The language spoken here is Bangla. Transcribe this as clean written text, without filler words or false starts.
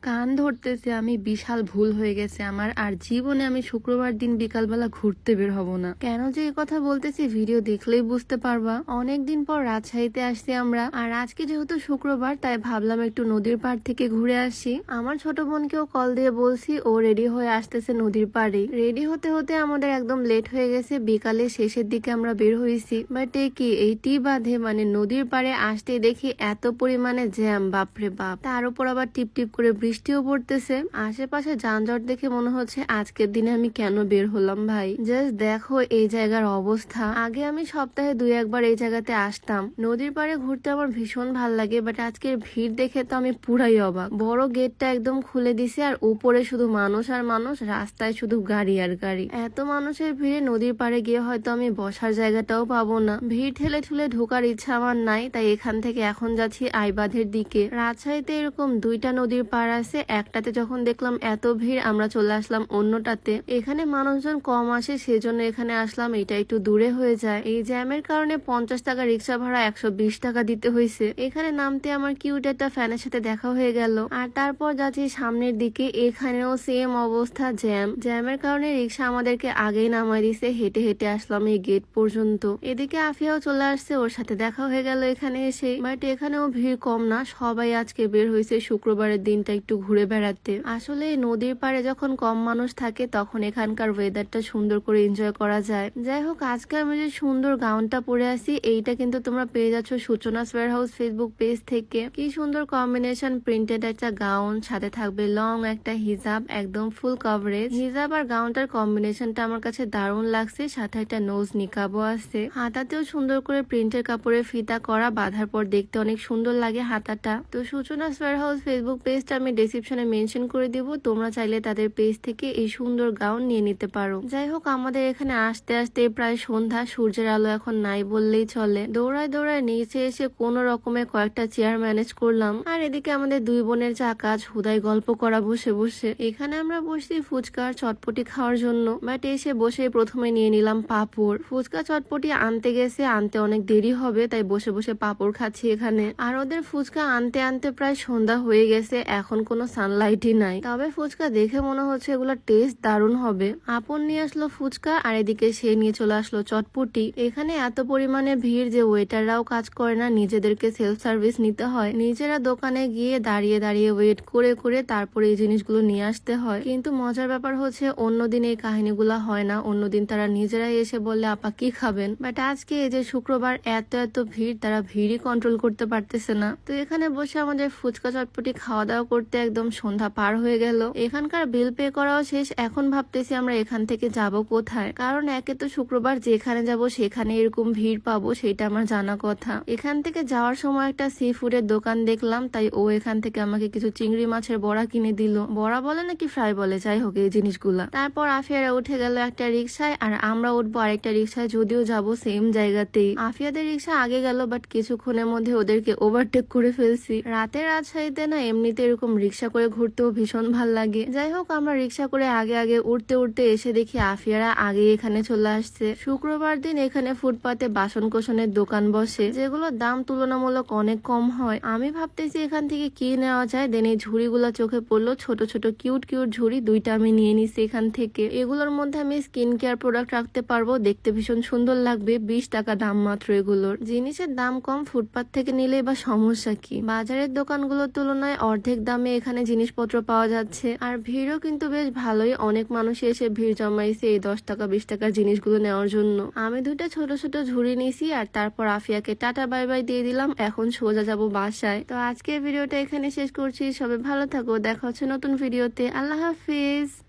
কান ধরতেছে আমি বিশাল ভুল হয়ে গেছে আমার। আর জীবনে আমি শুক্রবার দিন বিকালবেলা ঘুরতে বের হব না। কেন যে এই কথা বলতেছি ভিডিও দেখলেই বুঝতে পারবা। অনেকদিন পর রাজশাহীতে আসছি আমরা, আর আজকে যেহেতু শুক্রবার তাই ভাবলাম একটু নদীর পাড় থেকে ঘুরে আসি। আমার ছোট বোনকেও কল দিয়ে বলছি, ও রেডি হয়ে আসতেছে নদীর পাড়ে। রেডি হতে হতে আমাদের একদম লেট হয়ে গেছে, বিকালে শেষের দিকে আমরা বের হয়েছি। বাট এইটি বাদে মানে নদীর পাড়ে আসতে দেখি এত পরিমাণে জ্যাম, বাপরে বাপ। তার উপর আবার টিপ টিপ করে বৃষ্টিও পড়তেছে। আশেপাশে যানজট দেখে মনে হচ্ছে আজকের দিনে আমি কেন বের হলাম ভাই। জাস্ট দেখো এই জায়গার অবস্থা। আগে আমি সপ্তাহে 2-1 বার এই জায়গাতে আসতাম। নদীর পাড়ে ঘুরতে আমার ভীষণ ভাল লাগে, বাট আজকের ভিড় দেখে তো আমি পুরাই অবাক। বড় গেটটা একদম খুলে দিছে আর উপরে শুধু মানুষ আর মানুষ, রাস্তায় শুধু গাড়ি আর গাড়ি। এত মানুষের ভিড়ে নদীর পাড়ে গিয়ে হয়তো আমি বসার জায়গাটাও পাবো না। ভিড় ঠেলে ঠুলে ঢোকার ইচ্ছা আমার নাই, তাই এখান থেকে এখন যাচ্ছি আইবাঁধের দিকে। রাজশাহীতে এরকম 2টা নদীর পাড় আছে, একটাতে যখন দেখলাম এত ভিড় আমরা চলে আসলাম অন্যটাতে। এখানে মানুষজন কম আসে সেজন্য এখানে আসলাম, এটা একটু দূরে হয়ে যায়। এই জ্যামের কারণে 50 টাকা রিক্সা ভাড়া 120 টাকা দিতে হয়েছে। এখানে নামতে আমার কিউট একটা ফ্যানের সাথে দেখা হয়ে গেল। আর তারপর যাচ্ছি সামনের দিকে, এখানেও সেম অবস্থা, জ্যামের কারণে রিক্সা আমাদেরকে আগেই নামাই দিছে। হেঁটে হেঁটে আসলাম এই গেট পর্যন্ত। এদিকে আফিয়াও চলে আসছে, ওর সাথে দেখা হয়ে গেল এখানে এসে। বাট এখানেও ভিড় কম না, সবাই আজকে বের হয়েছে শুক্রবারের দিনটা একটু ঘুরে বেড়াতে। আসলে নদীর পাড়ে যখন কম মানুষ থাকে তখন এখানকার ওয়েদারটা সুন্দর করে এনজয় করা যায়। যাই হোক, আজকে আমি যে সুন্দর গাউনটা পরে আছি এইটা কিন্তু তোমরা পেয়ে যাচ্ছ সূচনাস ওয়্যারহাউস ফেসবুক পেজ থেকে। কি সুন্দর কম্বিনেশন, প্রিন্টেড একটা গাউন, সাথে থাকবে লং একটা হিজাব, একদম ফুল কভারেজ। হিজাব আর গাউনটার কম্বিনেশনটা আমার কাছে দারুণ লাগছে, সাথে একটা নোজ নিকাবও আছে। হাতাতেও সুন্দর করে প্রিন্টের কাপড়ে ফিতা করা, বাঁধার পর দেখতে অনেক সুন্দর লাগে হাতাটা। তো সূচনাস ওয়্যারহাউস ফেসবুক পেজটা আমি ডেসক্রিপশনে মেনশন করে দিব, তোমরা চাইলে তাদের পেজ থেকে এই সুন্দর গাউন নিয়ে নিতে পারো। যাই হোক, আমাদের এখানে আসতে আসতে প্রায় সন্ধ্যা, সূর্যের আলো এখন নাই বললেই চলে। দৌড়ায় দৌড়ায় নিচে এসে কোন রকমে কয়েকটা চেয়ার ম্যানেজ করলাম। আর এদিকে আমাদের দুই বোনের যা কাজ, হুদাই গল্প করা বসে বসে। এখানে আমরা বসছি ফুচকা চটপটি খাওয়ার জন্য, বাট এসে বসে প্রথমে নিয়ে নিলাম পাঁপড়। ফুচকা চটপটি আনতে গেছে, আনতে অনেক দেরি হবে, তাই বসে বসে পাঁপড় খাচ্ছি এখানে। আর ওদের ফুচকা আনতে আনতে প্রায় সন্ধ্যা হয়ে গেছে, এখন কোনো সানলাইটই নাই। তবে ফুচকা দেখে মনে হচ্ছে এগুলোর টেস্ট দারুণ হবে। আপন নিয়ে আসলো ফুচকা, আর এদিকে সে নিয়ে চলে আসলো চটপটি। এখানে এত পরিমাণে ভিড় যে ওয়েটাররাও কাজ করে না, নিজেদেরকে সেলফ সার্ভিস নিতে হয়। নিজেরা দোকানে গিয়ে দাঁড়িয়ে দাঁড়িয়ে ওয়েট করে করে তারপরে এই জিনিসগুলো নিয়ে আসতে হয়। কিন্তু মজার ব্যাপার হচ্ছে অন্যদিন এই কাহিনীগুলো হয় না, অন্যদিন তারা নিজেরাই এসে বললে আপা কি খাবেন। বাট আজকে এই যে শুক্রবার এত এত ভিড়, তারা ভিড়ই কন্ট্রোল করতে পারতেছে না। তো এখানে বসে আমাদের ফুচকা চটপটি খাওয়া দাওয়া করতে একদম সন্ধ্যা পার হয়ে গেল। এখানকার বিল পে করাও শেষ। এখন ভাবতেছি আমরা এখান থেকে যাব কোথায়, কারণ একে তো শুক্রবার যেখানে যাব সেখানে এরকম ভিড় পাবো সেটা আমার জানা কথা। এখান থেকে যাওয়ার সময় একটা সি ফুডের দোকান দেখলাম, তাই ও এখান থেকে আমাকে কিছু চিংড়ি মাছের বড়া কিনে দিল। বড়া বলে নাকি ফ্রাই বলে, যাই হোক এই জিনিসগুলা। তারপর আফিয়ারা উঠে গেল একটা রিক্সায়, আর আমরা উঠবো আরেকটা রিক্সায়, যদিও যাব সেম জায়গাতেই। আফিয়াদের রিক্সা আগে গেল, বাট কিছুক্ষণের মধ্যে ওদেরকে ওভারটেক করে ফেলছি। রাতের রাজশাহীতে না এমনিতে এরকম রিক্সা করে ঘুরতেও ভীষণ ভাল লাগে। যাই হোক, আমরা রিক্সা করে আগে আগে উঠতে উঠতে এসে দেখি আফিয়ারা আগে এখানে চলে আসছে। শুক্রবার দিন এখানে ফুটপাতে বাসন কোসনের দোকান বসে, যেগুলোর দাম তুলনামূলক অনেক কম হয়। আমি ভাবতেছি এখান থেকে কি নেওয়া যায়, দেন এই ঝুড়িগুলো চোখে পড়লো, ছোট ছোট কিউট কিউট ঝুড়ি, 2টা আমি নিয়ে নিছি এখান থেকে। এগুলোর মধ্যে আমি স্কিন কেয়ার প্রোডাক্ট রাখতে পারবো, দেখতে ভীষণ সুন্দর লাগবে। 20 টাকা দাম মাত্র এগুলোর। জিনিসের দাম কম, ফুটপাত থেকে নিলে বা সমস্যা কি। বাজারের দোকানগুলোর তুলনায় অর্ধেক দামে এখানে জিনিসপত্র পাওয়া যাচ্ছে। আর ভিড়ও কিন্তু বেশ ভালোই, অনেক মানুষ এসে ভিড় জমাইছে এই 10 টাকা 20 টাকার জিনিসগুলো নেওয়ার জন্য। আমি 2টা ছোট ছোট ঝুড়ি নিয়েছি, আর তারপর আফিয়াকে টাটা বাই বাই দিয়ে দিলাম। এখন সোজা যাব বাসায়। তো আজকের ভিডিওটা এখানে শেষ করছি, সবাই ভালো থাকো, দেখা হচ্ছে নতুন ভিডিওতে। আল্লাহ হাফিজ।